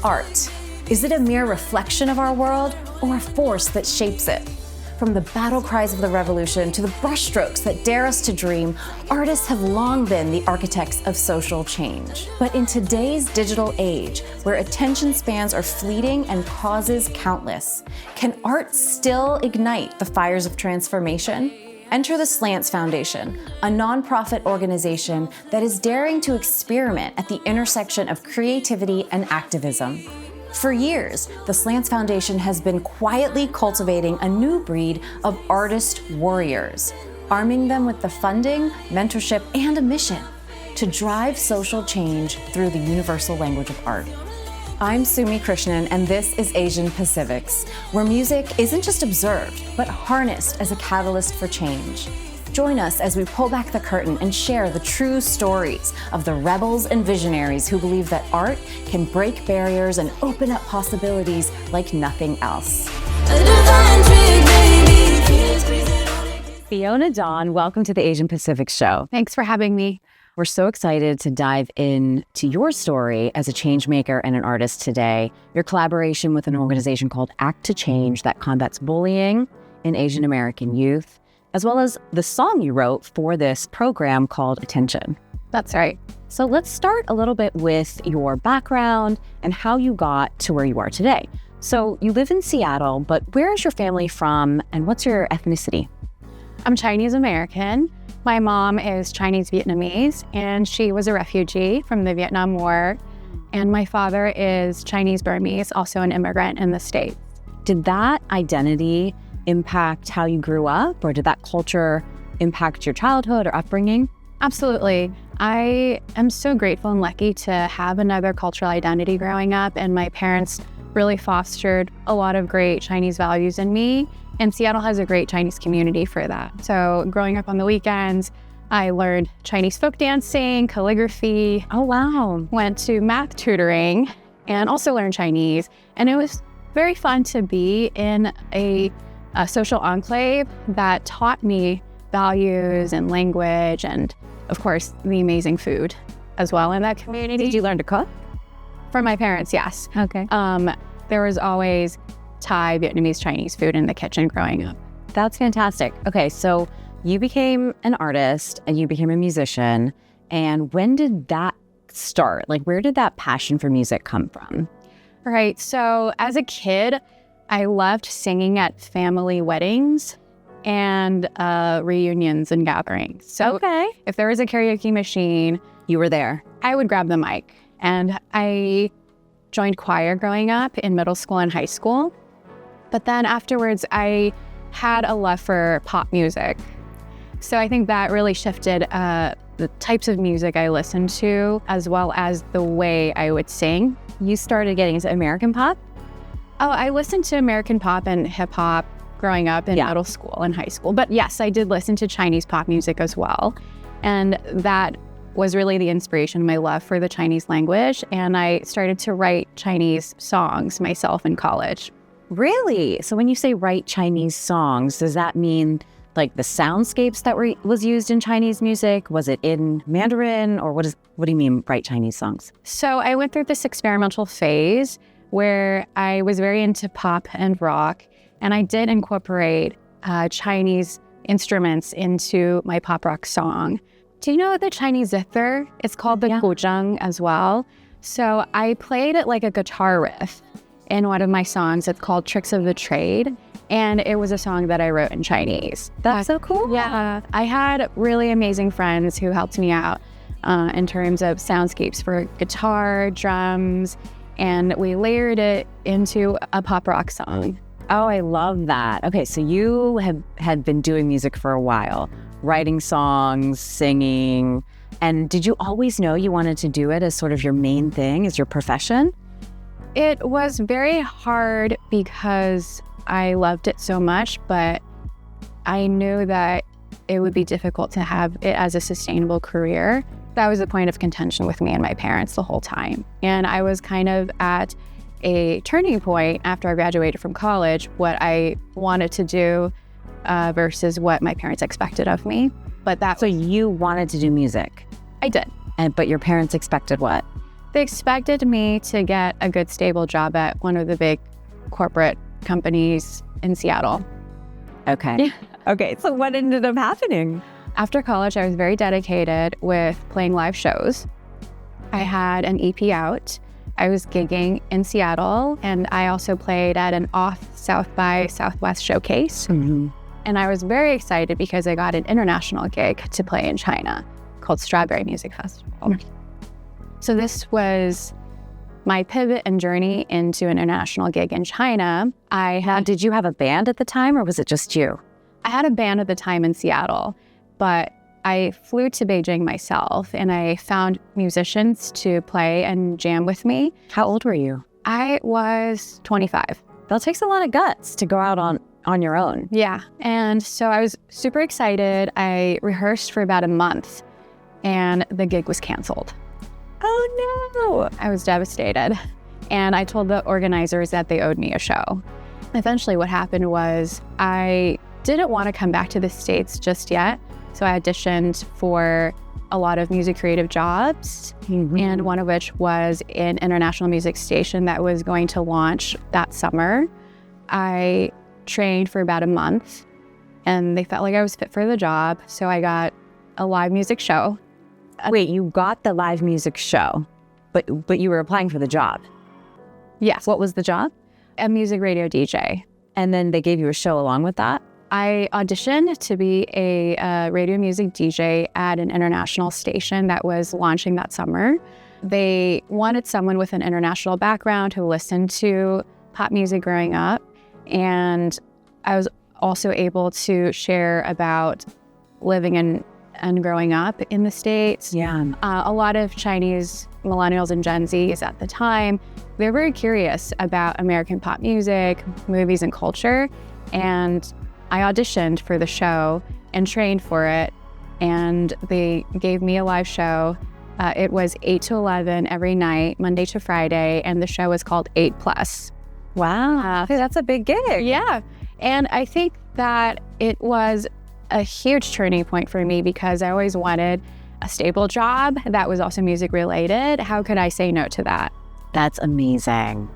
art? Is it a mere reflection of our world or a force that shapes it? From the battle cries of the revolution to the brushstrokes that dare us to dream, artists have long been the architects of social change. But in today's digital age, where attention spans are fleeting and causes countless, can art still ignite the fires of transformation? Enter the Slants Foundation, a nonprofit organization that is daring to experiment at the intersection of creativity and activism. For years, the Slants Foundation has been quietly cultivating a new breed of artist warriors, arming them with the funding, mentorship, and a mission to drive social change through the universal language of art. I'm Sumi Krishnan, and this is Asian PaCIVICS, where music isn't just observed, but harnessed as a catalyst for change. Join us as we pull back the curtain and share the true stories of the rebels and visionaries who believe that art can break barriers and open up possibilities like nothing else. Fiona Dawn, welcome to the Asian PaCIVICS show. Thanks for having me. We're so excited to dive into your story as a change maker and an artist today. Your collaboration with an organization called Act to Change that combats bullying in Asian American youth, as well as the song you wrote for this program called Attention. That's right. So let's start a little bit with your background and how you got to where you are today. So you live in Seattle, but where is your family from and what's your ethnicity? I'm Chinese American. My mom is Chinese Vietnamese, and she was a refugee from the Vietnam War. And my father is Chinese Burmese, also an immigrant in the States. Did that identity impact how you grew up, or did that culture impact your childhood or upbringing? Absolutely. I am so grateful and lucky to have another cultural identity growing up, and my parents really fostered a lot of great Chinese values in me, and Seattle has a great Chinese community for that. So growing up on the weekends, I learned Chinese folk dancing, calligraphy. Oh, wow. Went to math tutoring and also learned Chinese, and it was very fun to be in a social enclave that taught me values and language and, of course, the amazing food as well in that community. Did you learn to cook? From my parents, yes. Okay. There was always Thai, Vietnamese, Chinese food in the kitchen growing up. That's fantastic. Okay, so you became an artist and you became a musician. And when did that start? Like, where did that passion for music come from? Right. So as a kid, I loved singing at family weddings and reunions and gatherings. So if there was a karaoke machine, you were there. I would grab the mic. And I joined choir growing up in middle school and high school. But then afterwards, I had a love for pop music. So I think that really shifted the types of music I listened to, as well as the way I would sing. You started getting into American pop? Oh, I listened to American pop and hip hop growing up in middle school and high school. But yes, I did listen to Chinese pop music as well. And that was really the inspiration, my love for the Chinese language. And I started to write Chinese songs myself in college. Really? So when you say write Chinese songs, does that mean like the soundscapes that was used in Chinese music? Was it in Mandarin, or what do you mean write Chinese songs? So I went through this experimental phase where I was very into pop and rock, and I did incorporate Chinese instruments into my pop rock song. Do you know the Chinese zither? It's called the guzheng as well. So I played it like a guitar riff in one of my songs. It's called Tricks of the Trade, and it was a song that I wrote in Chinese. That's so cool. Yeah, I had really amazing friends who helped me out in terms of soundscapes for guitar, drums, and we layered it into a pop rock song. Oh, I love that. Okay, so you had been doing music for a while, writing songs, singing, and did you always know you wanted to do it as sort of your main thing, as your profession? It was very hard because I loved it so much, but I knew that it would be difficult to have it as a sustainable career. That was a point of contention with me and my parents the whole time. And I was kind of at a turning point after I graduated from college, what I wanted to do versus what my parents expected of me. But So you wanted to do music? I did. But your parents expected what? They expected me to get a good, stable job at one of the big corporate companies in Seattle. Okay. Yeah. Okay, so what ended up happening? After college, I was very dedicated with playing live shows. I had an EP out. I was gigging in Seattle, and I also played at an off South by Southwest showcase. Mm-hmm. And I was very excited because I got an international gig to play in China called Strawberry Music Festival. So this was my pivot and journey into an international gig in China. Did you have a band at the time, or was it just you? I had a band at the time in Seattle, but I flew to Beijing myself, and I found musicians to play and jam with me. How old were you? I was 25. That takes a lot of guts to go out on your own. Yeah, and so I was super excited. I rehearsed for about a month, and the gig was canceled. Oh no! I was devastated, and I told the organizers that they owed me a show. Eventually what happened was I didn't want to come back to the States just yet, so I auditioned for a lot of music creative jobs, and one of which was an international music station that was going to launch that summer. I trained for about a month, and they felt like I was fit for the job, so I got a live music show. Wait, you got the live music show, but you were applying for the job. Yes. What was the job? A music radio DJ. And then they gave you a show along with that? I auditioned to be a radio music DJ at an international station that was launching that summer. They wanted someone with an international background who listened to pop music growing up. And I was also able to share about living and growing up in the States. Yeah. A lot of Chinese millennials and Gen Zs at the time, they're very curious about American pop music, movies, and culture. And I auditioned for the show and trained for it. And they gave me a live show. It was 8 to 11 every night, Monday to Friday. And the show was called 8+. Wow. Hey, that's a big gig. Yeah. And I think that it was a huge turning point for me because I always wanted a stable job that was also music related. How could I say no to that? That's amazing.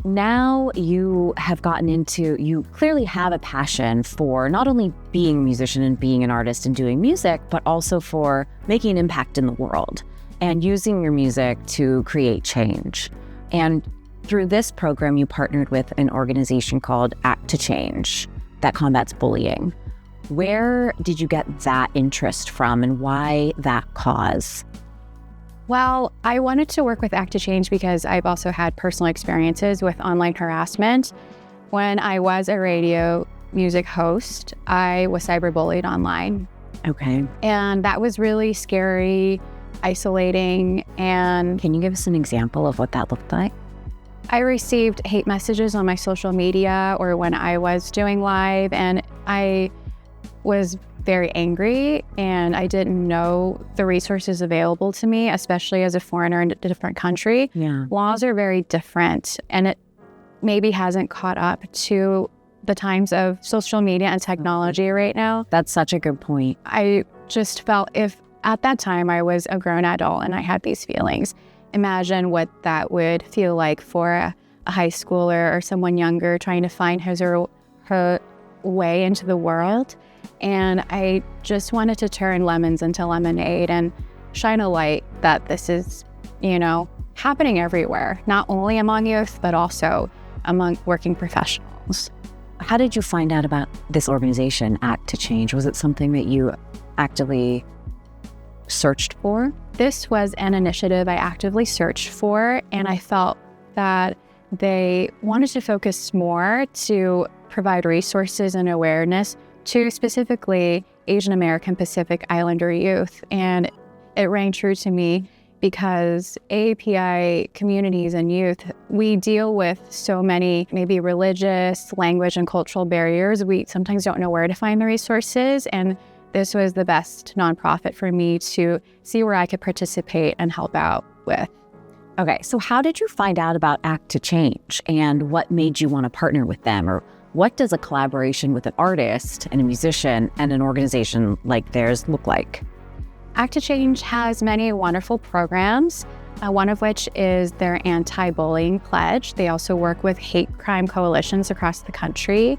Now you have gotten into, you clearly have a passion for not only being a musician and being an artist and doing music, but also for making an impact in the world and using your music to create change. And through this program, you partnered with an organization called Act to Change that combats bullying. Where did you get that interest from, and why that cause? Well, I wanted to work with Act to Change because I've also had personal experiences with online harassment. When I was a radio music host, I was cyberbullied online. Okay. And that was really scary, isolating, and Can you give us an example of what that looked like? I received hate messages on my social media or when I was doing live, and I was very angry, and I didn't know the resources available to me, especially as a foreigner in a different country. Yeah. Laws are very different, and it maybe hasn't caught up to the times of social media and technology right now. That's such a good point. I just felt if at that time I was a grown adult and I had these feelings, imagine what that would feel like for a high schooler or someone younger trying to find his or her way into the world. And I just wanted to turn lemons into lemonade and shine a light that this is, happening everywhere, not only among youth, but also among working professionals. How did you find out about this organization, Act to Change? Was it something that you actively searched for? This was an initiative I actively searched for, and I felt that they wanted to focus more to provide resources and awareness to specifically Asian American Pacific Islander youth. And it rang true to me because AAPI communities and youth, we deal with so many maybe religious, language, and cultural barriers. We sometimes don't know where to find the resources. And this was the best nonprofit for me to see where I could participate and help out with. Okay, so how did you find out about Act to Change, and what made you want to partner with them? Or what does a collaboration with an artist and a musician and an organization like theirs look like? Act to Change has many wonderful programs. one of which is their anti-bullying pledge. They also work with hate crime coalitions across the country.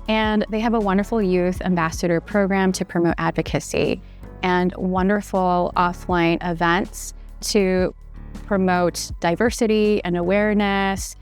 And they have a wonderful youth ambassador program to promote advocacy and wonderful offline events to promote diversity and awareness.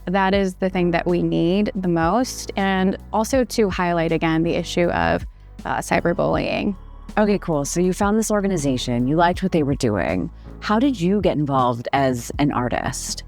That is the thing that we need the most. And also to highlight again the issue of cyberbullying. Okay, cool. So you found this organization, you liked what they were doing. How did you get involved as an artist?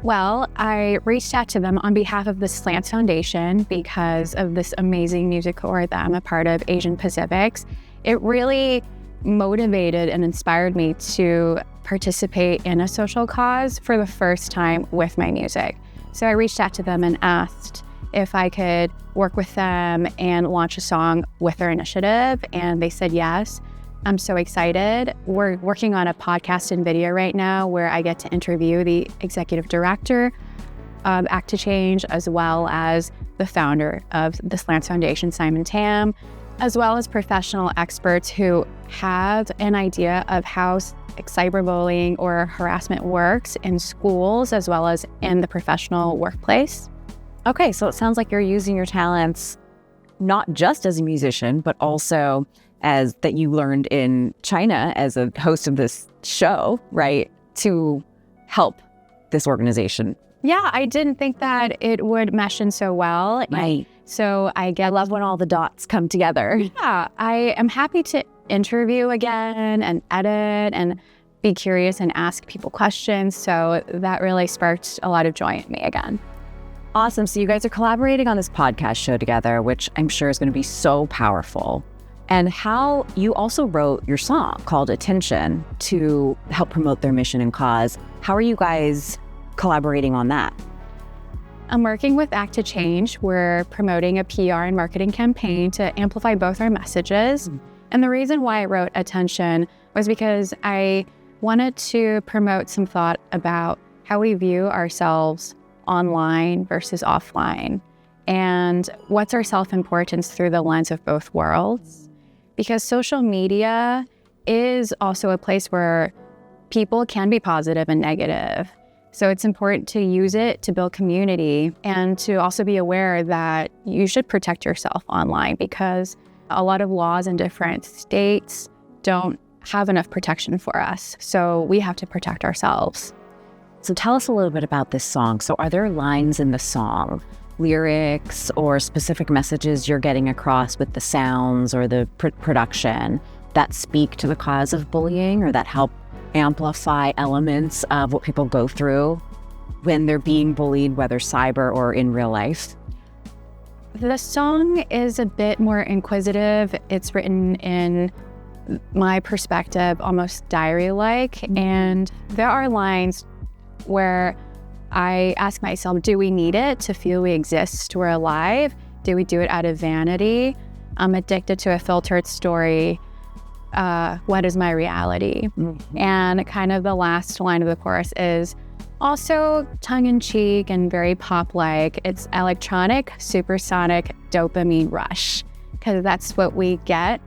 Well, I reached out to them on behalf of the Slants Foundation because of this amazing music corps that I'm a part of, Asian PaCIVICS. It really motivated and inspired me to participate in a social cause for the first time with my music. So I reached out to them and asked if I could work with them and launch a song with their initiative, and they said yes. I'm so excited. We're working on a podcast and video right now where I get to interview the executive director of Act to Change, as well as the founder of the Slants Foundation, Simon Tam, as well as professional experts who have an idea of how cyberbullying or harassment works in schools as well as in the professional workplace. Okay, so it sounds like you're using your talents not just as a musician, but also as that you learned in China as a host of this show, right, to help this organization. Yeah, I didn't think that it would mesh in so well. Right. So I love when all the dots come together. Yeah, I am happy to interview again and edit and be curious and ask people questions. So that really sparked a lot of joy in me again. Awesome. So you guys are collaborating on this podcast show together, which I'm sure is going to be so powerful. And how you also wrote your song called Attention to help promote their mission and cause. How are you guys collaborating on that? I'm working with Act to Change. We're promoting a PR and marketing campaign to amplify both our messages. And the reason why I wrote Attention was because I wanted to promote some thought about how we view ourselves online versus offline, and what's our self-importance through the lens of both worlds. Because social media is also a place where people can be positive and negative. So it's important to use it to build community and to also be aware that you should protect yourself online, because a lot of laws in different states don't have enough protection for us. So we have to protect ourselves. So tell us a little bit about this song. So are there lines in the song, lyrics, or specific messages you're getting across with the sounds or the production that speak to the cause of bullying or that help amplify elements of what people go through when they're being bullied, whether cyber or in real life? The song is a bit more inquisitive. It's written in my perspective, almost diary-like, and there are lines where I ask myself, do we need it to feel we exist, we're alive? Do we do it out of vanity? I'm addicted to a filtered story. What is my reality? Mm-hmm. And kind of the last line of the chorus is also tongue-in-cheek and very pop-like. It's electronic, supersonic dopamine rush, because that's what we get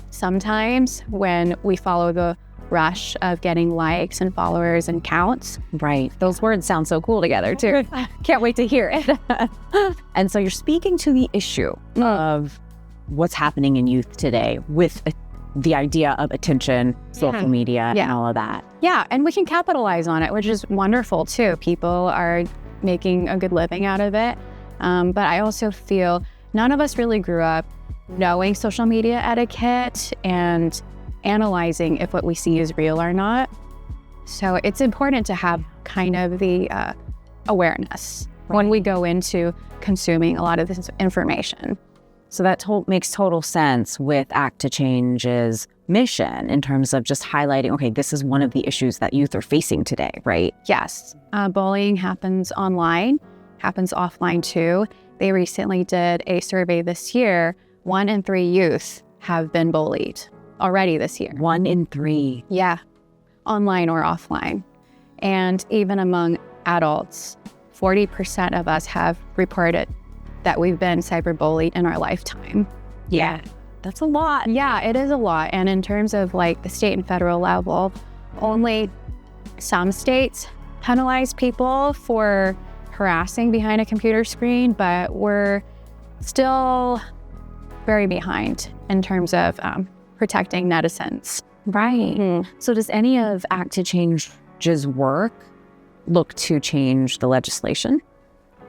sometimes when we follow the rush of getting likes and followers and counts. Right. Those words sound so cool together too. Can't wait to hear it. And so you're speaking to the issue of what's happening in youth today with the idea of attention, social media, and all of that. Yeah, and we can capitalize on it, which is wonderful too. People are making a good living out of it. But I also feel none of us really grew up knowing social media etiquette and analyzing if what we see is real or not. So it's important to have kind of the awareness when we go into consuming a lot of this information. So that makes total sense with Act to Change's mission in terms of just highlighting, okay, this is one of the issues that youth are facing today, right? Yes. Bullying happens online, happens offline too. They recently did a survey this year. 1 in 3 youth have been bullied already this year. 1 in 3. Yeah, online or offline. And even among adults, 40% of us have reported that we've been cyberbullied in our lifetime. Yeah, that's a lot. Yeah, it is a lot. And in terms of like the state and federal level, only some states penalize people for harassing behind a computer screen, but we're still very behind in terms of protecting netizens. Right. So does any of Act to Change's work look to change the legislation?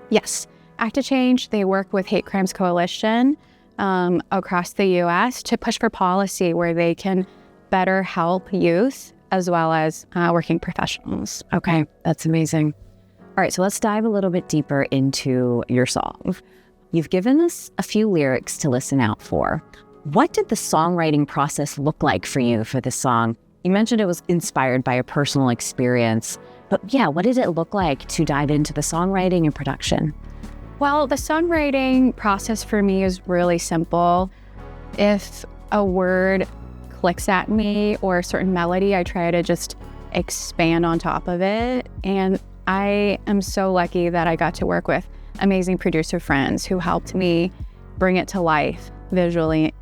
Yes. Act to Change, they work with Hate Crimes Coalition across the U.S. to push for policy where they can better help youth as well as working professionals. Okay, that's amazing. All right, so let's dive a little bit deeper into your song. You've given us a few lyrics to listen out for. What did the songwriting process look like for you for this song? You mentioned it was inspired by a personal experience, but yeah, what did it look like to dive into the songwriting and production? Well, the songwriting process for me is really simple. If a word clicks at me or a certain melody, I try to just expand on top of it. And I am so lucky that I got to work with amazing producer friends who helped me bring it to life visually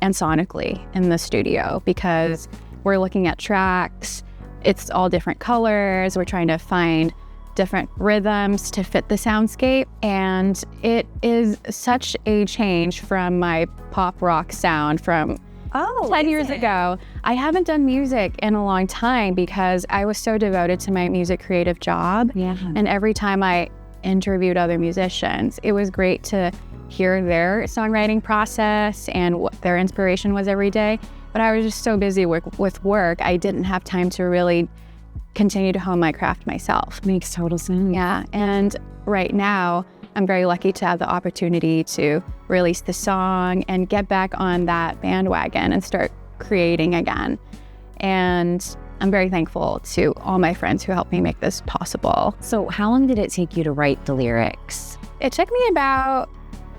and sonically in the studio, because we're looking at tracks, it's all different colors, we're trying to find different rhythms to fit the soundscape, and it is such a change from my pop rock sound from 10 years ago. I haven't done music in a long time because I was so devoted to my music creative job. Yeah. And every time I interviewed other musicians, it was great to hear their songwriting process and what their inspiration was every day. But I was just so busy with work, I didn't have time to really continue to hone my craft myself. Makes total sense. Yeah, and right now, I'm very lucky to have the opportunity to release the song and get back on that bandwagon and start creating again. And I'm very thankful to all my friends who helped me make this possible. So how long did it take you to write the lyrics? It took me about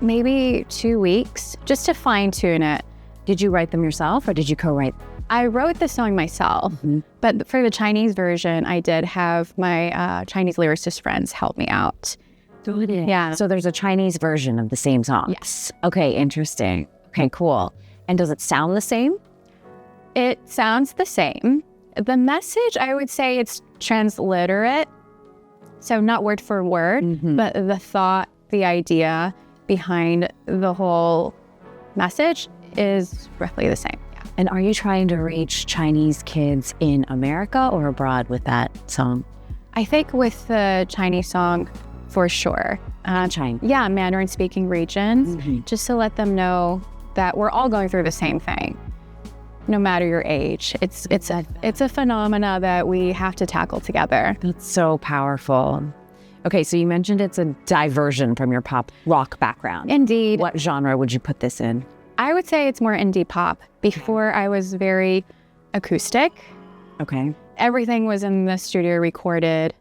maybe 2 weeks just to fine tune it. Did you write them yourself or did you co-write? I wrote the song myself, but for the Chinese version, I did have my Chinese lyricist friends help me out. Yeah. So there's a Chinese version of the same song? Yes. Okay, interesting. Okay, cool. And does it sound the same? It sounds the same. The message, I would say it's transliterate. So not word for word, but the thought, the idea behind the whole message is roughly the same. Yeah. And are you trying to reach Chinese kids in America or abroad with that song? I think with the Chinese song, for sure. China. Yeah, Mandarin-speaking regions, just to let them know that we're all going through the same thing, no matter your age. It's a phenomena that we have to tackle together. That's so powerful. Okay, so you mentioned it's a diversion from your pop rock background. Indeed. What genre would you put this in? I would say it's more indie pop. Before, I was very acoustic. Okay. Everything was in the studio recorded.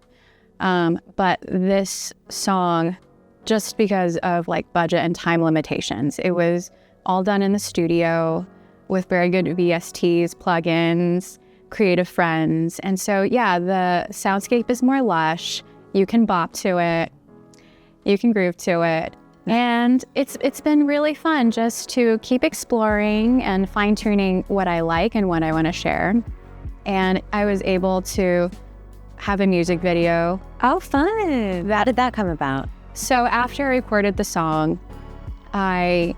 But this song, just because of like budget and time limitations, it was all done in the studio with very good VSTs, plugins, creative friends. And so, yeah, the soundscape is more lush. You can bop to it. You can groove to it. And it's been really fun just to keep exploring and fine-tuning what I like and what I want to share. And I was able to have a music video. Oh, fun. How did that come about? So after I recorded the song, I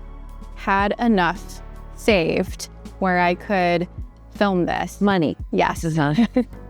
had enough saved where I could film this. Money. Yes.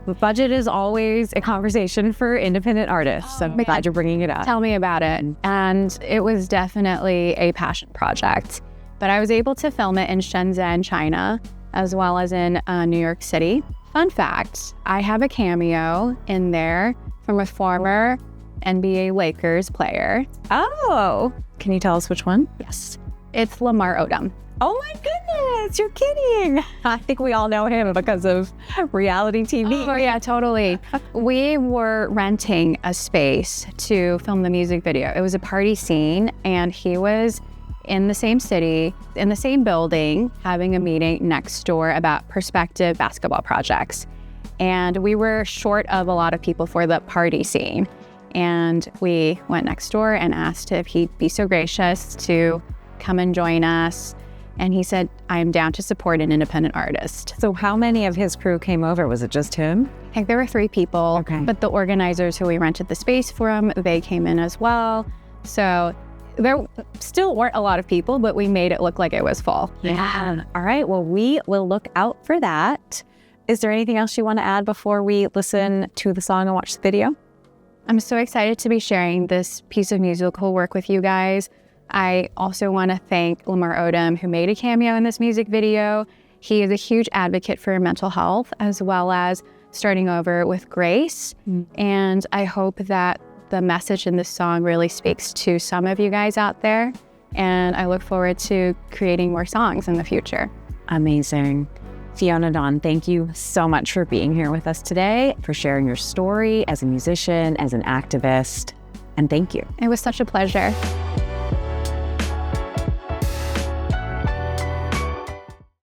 The budget is always a conversation for independent artists. So I'm glad you're bringing it up. Tell me about it. And it was definitely a passion project. But I was able to film it in Shenzhen, China, as well as in New York City. Fun fact, I have a cameo in there from a former NBA Lakers player. Oh, can you tell us which one? Yes, it's Lamar Odom. Oh my goodness, you're kidding. I think we all know him because of reality TV. Oh yeah, totally. We were renting a space to film the music video. It was a party scene and he was in the same city, in the same building, having a meeting next door about prospective basketball projects. And we were short of a lot of people for the party scene. And we went next door and asked if he'd be so gracious to come and join us. And he said, I'm down to support an independent artist. So how many of his crew came over? Was it just him? I think there were 3 people, Okay. but the organizers who we rented the space from, they came in as well. So there still weren't a lot of people, but we made it look like it was full. Yeah. All right. Well, we will look out for that. Is there anything else you want to add before we listen to the song and watch the video? I'm so excited to be sharing this piece of musical work with you guys. I also want to thank Lamar Odom, who made a cameo in this music video. He is a huge advocate for mental health, as well as starting over with grace. And I hope that the message in this song really speaks to some of you guys out there. And I look forward to creating more songs in the future. Amazing. Fiona Dawn, thank you so much for being here with us today, for sharing your story as a musician, as an activist, and thank you. It was such a pleasure.